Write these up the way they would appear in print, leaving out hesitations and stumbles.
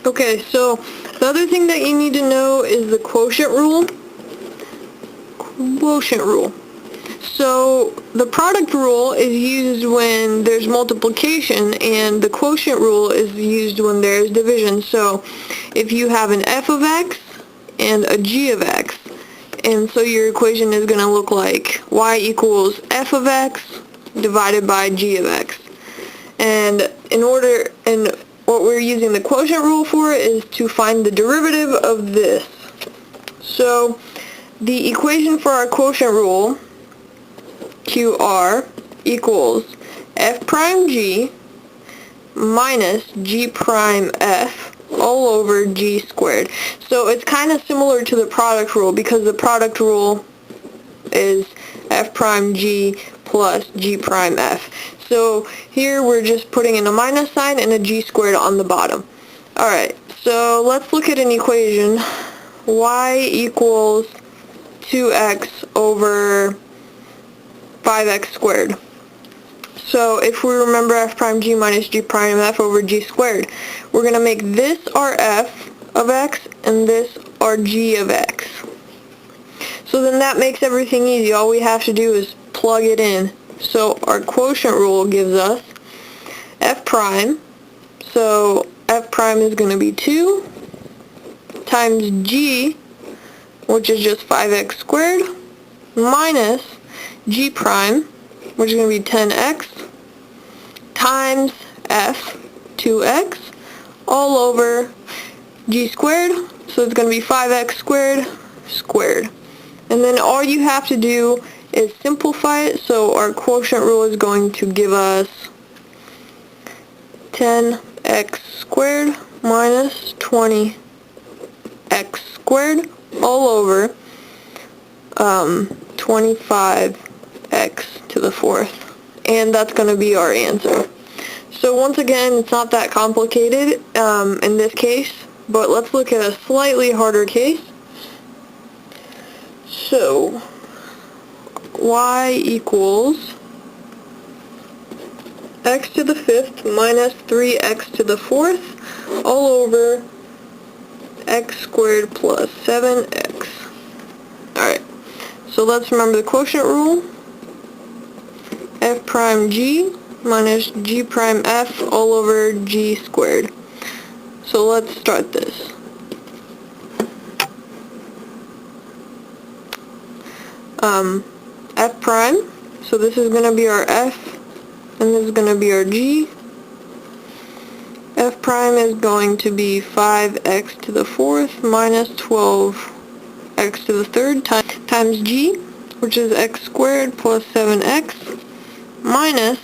Okay, so the other thing that you need to know is the quotient rule. Quotient rule. So the product rule is used when there's multiplication, and the quotient rule is used when there's division. So if you have an f of x and a g of x, and so your equation is going to look like y equals f of x divided by g of x. And what we're using the quotient rule for is to find the derivative of this. So the equation for our quotient rule, QR, equals f prime g minus g prime f all over g squared. So it's kind of similar to the product rule, because the product rule is f prime g plus g prime f. So here we're just putting in a minus sign and a g squared on the bottom. Alright, so let's look at an equation. Y equals 2x over 5x squared. So if we remember f prime g minus g prime f over g squared, we're going to make this our f of x and this our g of x. So then that makes everything easy. All we have to do is plug it in. So our quotient rule gives us f prime. So f prime is going to be 2 times g, which is just 5x squared, minus g prime, which is going to be 10x, times f, 2x, all over g squared. So it's going to be 5x squared squared. And then all you have to do is simplify it. So our quotient rule is going to give us 10x squared minus 20x squared all over 25x to the fourth. And that's going to be our answer. So once again, it's not that complicated in this case, but let's look at a slightly harder case. So y equals x to the fifth minus 3x to the fourth all over x squared plus 7x. Alright, so let's remember the quotient rule. F prime g minus g prime f all over g squared. So let's start this. F prime, so this is going to be our f, and this is going to be our g. F prime is going to be 5x to the fourth minus 12x to the third times g, which is x squared plus 7x, minus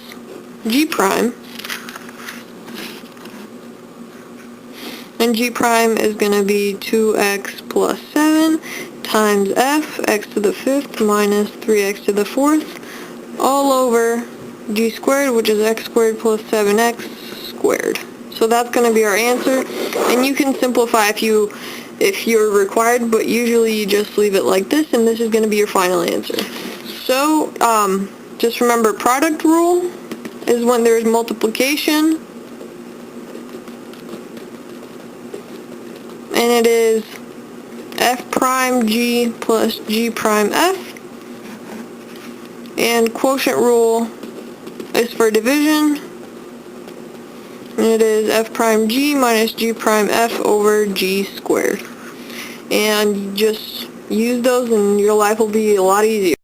g prime. And g prime is going to be 2x plus 7 times f, x to the fifth minus 3x to the fourth, all over g squared, which is x squared plus 7x squared. So that's going to be our answer. And you can simplify if you're required, but usually you just leave it like this, and this is going to be your final answer. So just remember, product rule is when there's multiplication, and it is f prime g plus g prime f. And quotient rule is for division, and it is f prime g minus g prime f over g squared. And just use those and your life will be a lot easier.